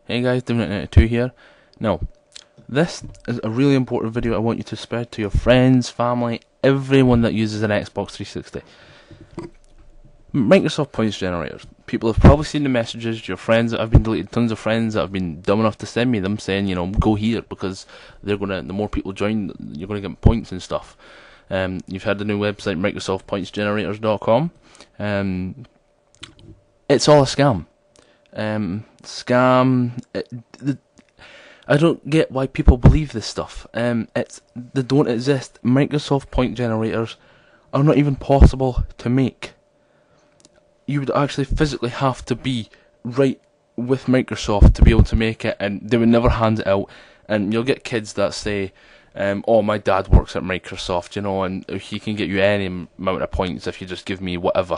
Hey guys, Dominant92 here. Now, this is a really important video I want you to spread to your friends, family, everyone that uses an Xbox 360. Microsoft points generators. People have probably seen the messages, your friends that have been deleted, tons of friends that have been dumb enough to send me them saying, you know, go here because the more people join, you're gonna get points and stuff. You've had the new website, MicrosoftPointsGenerators.com. It's all a scam. I don't get why people believe this stuff. They don't exist. Microsoft point generators are not even possible to make. You would actually physically have to be right with Microsoft to be able to make it, and they would never hand it out. And you'll get kids that say, oh, my dad works at Microsoft, you know, and he can get you any amount of points if you just give me whatever,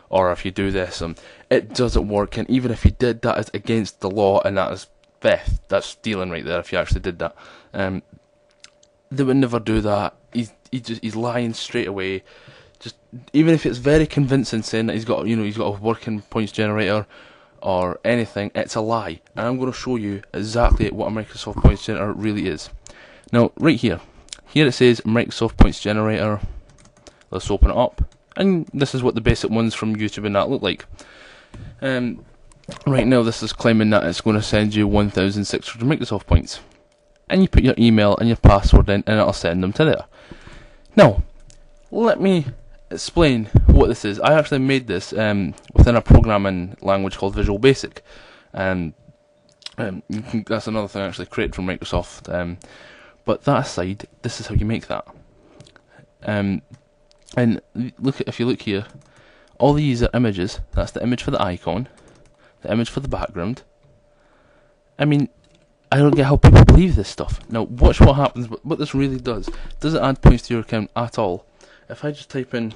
or if you do this. It doesn't work, and even if you did, that is against the law, and that is theft. That's stealing right there if you actually did that. They would never do that. He's lying straight away. Just even if it's very convincing, saying that he's got a working points generator or anything, it's a lie. And I'm going to show you exactly what a Microsoft points generator really is. Now, right here it says Microsoft points generator. Let's open it up, and this is what the basic ones from YouTube and that look like. Right now, this is claiming that it's going to send you 1,600 Microsoft points, and you put your email and your password in, and it'll send them to there. Now, let me explain what this is. I actually made this within a programming language called Visual Basic, and that's another thing I actually created from Microsoft. But that aside, this is how you make that. And if you look here, all these are images. That's the image for the icon, the image for the background. I mean, I don't get how people believe this stuff. Now, watch what happens. What this really does. Does it add points to your account at all? If I just type in,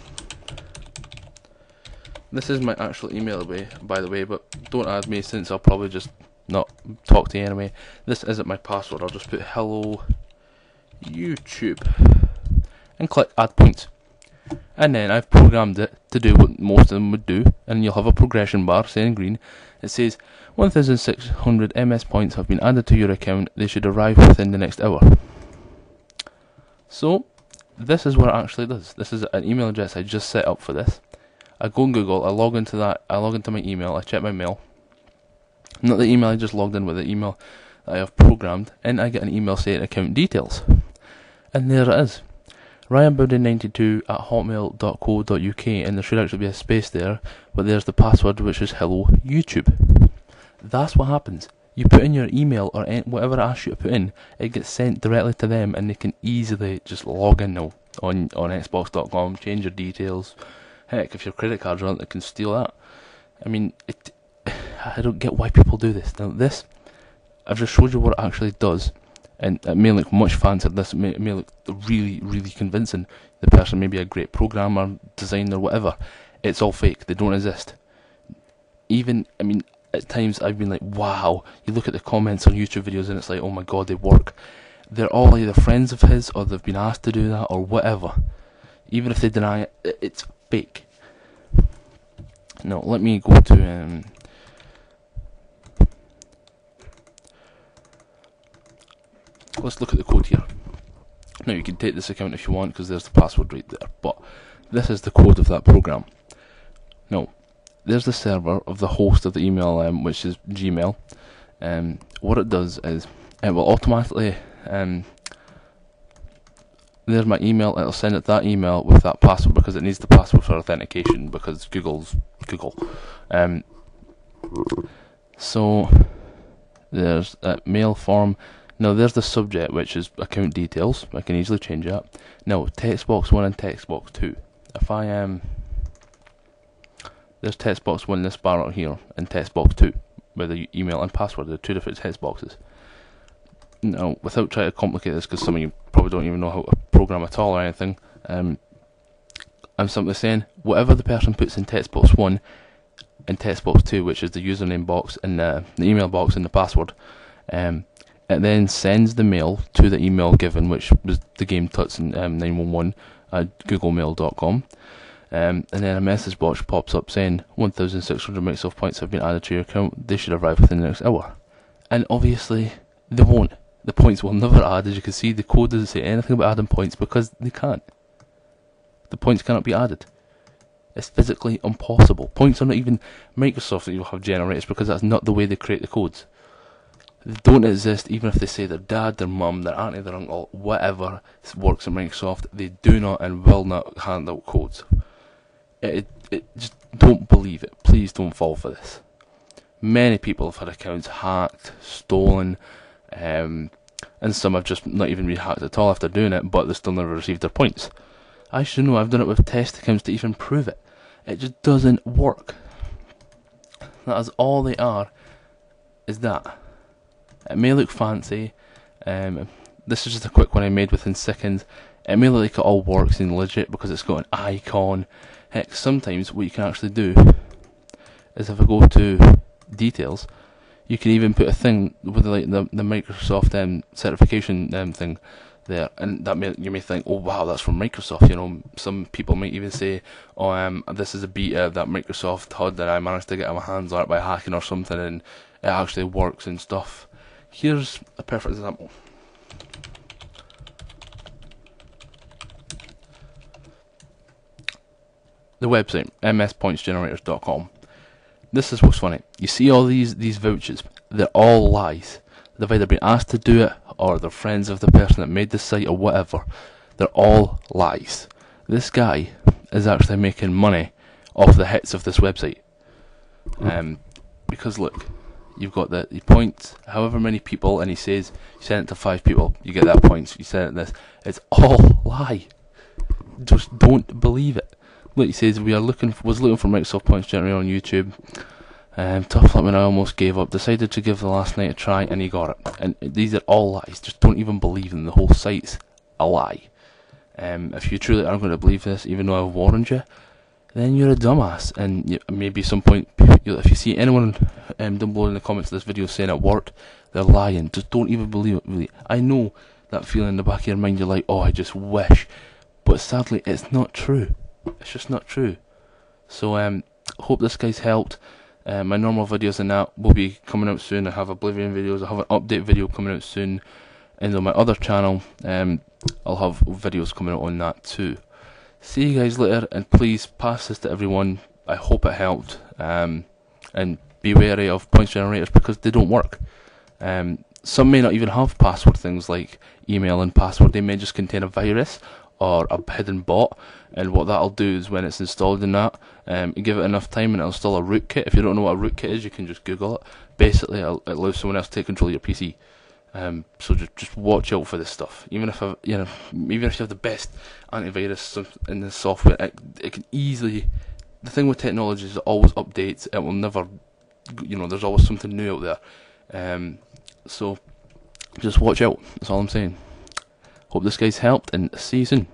this is my actual email by the way, but don't add me since I'll probably just not talk to you anyway. This isn't my password. I'll just put hello YouTube and click add points, and then I've programmed it to do what most of them would do, and you'll have a progression bar saying green. It says 1,600 MS points have been added to your account. They should arrive within the next hour. So this is what it actually does. This is an email address I just set up for this. I go on Google, I log into that, I log into my email, I check my mail. Not the email I just logged in with, the email that I have programmed, and I get an email saying account details. And there it is. RyanBowden92@hotmail.co.uk, and there should actually be a space there, but there's the password, which is hello YouTube. That's what happens. You put in your email or whatever it asks you to put in, it gets sent directly to them, and they can easily just log in now on Xbox.com, change your details. Heck, if your credit card's on, they can steal that. I mean, I don't get why people do this. Now, this, I've just showed you what it actually does, and it may look much fancier. This may look really, really convincing. The person may be a great programmer, designer, whatever. It's all fake. They don't exist. I mean, at times I've been like, wow. You look at the comments on YouTube videos and it's like, oh my god, they work. They're all either friends of his, or they've been asked to do that, or whatever. Even if they deny it, it's fake. Now, let me go to let's look at the code here. Now, you can take this account if you want, because there's the password right there, but this is the code of that program. Now, there's the server of the host of the email, which is Gmail. What it does is it will automatically, there's my email, it'll send it that email with that password, because it needs the password for authentication, because Google's Google. So there's that mail form. Now there's the subject, which is account details. I can easily change that. Now, text box 1 and text box 2. If I there's text box 1, this bar out here, and text box 2, where the email and password are two different text boxes. Now, without trying to complicate this, because some of you probably don't even know how to program at all or anything, I'm simply saying, whatever the person puts in text box 1 and text box 2, which is the username box and the email box and the password, it then sends the mail to the email given, which was the Game Tuts 911 at googlemail.com. And then a message box pops up saying 1,600 Microsoft points have been added to your account. They should arrive within the next hour. and obviously they won't. The points will never add. As you can see, the code doesn't say anything about adding points because they can't. The points cannot be added. It's physically impossible. Points are not even Microsoft that you'll have generators because that's not the way they create the codes. They don't exist even if they say their dad, their mum, their auntie, their uncle, whatever works at Microsoft. They do not and will not handle codes. Just don't believe it. Please don't fall for this. Many people have had accounts hacked, stolen, and some have just not even been hacked at all after doing it, but they still never received their points. I should know. I've done it with test accounts to even prove it. It just doesn't work. That is all they are. Is that it may look fancy. This is just a quick one I made within seconds. It may look like it all works and legit because it's got an icon. Heck, sometimes what you can actually do is if I go to details, you can even put a thing with like the Microsoft certification thing there, and that you may think, oh wow, that's from Microsoft. You know, some people might even say, oh, this is a beta that Microsoft had that I managed to get my hands on it by hacking or something, and it actually works and stuff. Here's a perfect example. The website, mspointsgenerators.com. This is what's funny. You see all these vouchers, they're all lies. They've either been asked to do it, or they're friends of the person that made the site, or whatever. They're all lies. This guy is actually making money off the hits of this website. Because look, you've got the points, however many people, and he says, you send it to 5 people, you get that points, you send it this. It's all lie. Just don't believe it. Look, he says, was looking for Microsoft Points Generator on YouTube. Tough luck when I almost gave up. Decided to give the last night a try, and he got it. And these are all lies. Just don't even believe them. The whole site's a lie. If you truly are going to believe this, even though I've warned you, then you're a dumbass. And maybe some point, if you see anyone down below in the comments of this video saying it worked, they're lying. Just don't even believe it. Really, I know that feeling in the back of your mind. You're like, oh, I just wish, but sadly, it's not true. It's just not true. So hope this guy's helped. My normal videos and that will be coming out soon. I have Oblivion videos. I have an update video coming out soon. And on my other channel, I'll have videos coming out on that too. See you guys later, and please pass this to everyone. I hope it helped. And be wary of points generators because they don't work. Some may not even have password things like email and password. They may just contain a virus or a hidden bot, and what that'll do is when it's installed in that, give it enough time and it'll install a rootkit. If you don't know what a rootkit is, you can just Google it. Basically, it allows someone else to take control of your PC. So just watch out for this stuff. Even if even if you have the best antivirus in the software, it can easily. The thing with technology is it always updates. It will never, there's always something new out there. So just watch out. That's all I'm saying. Hope this guy's helped, and see you soon.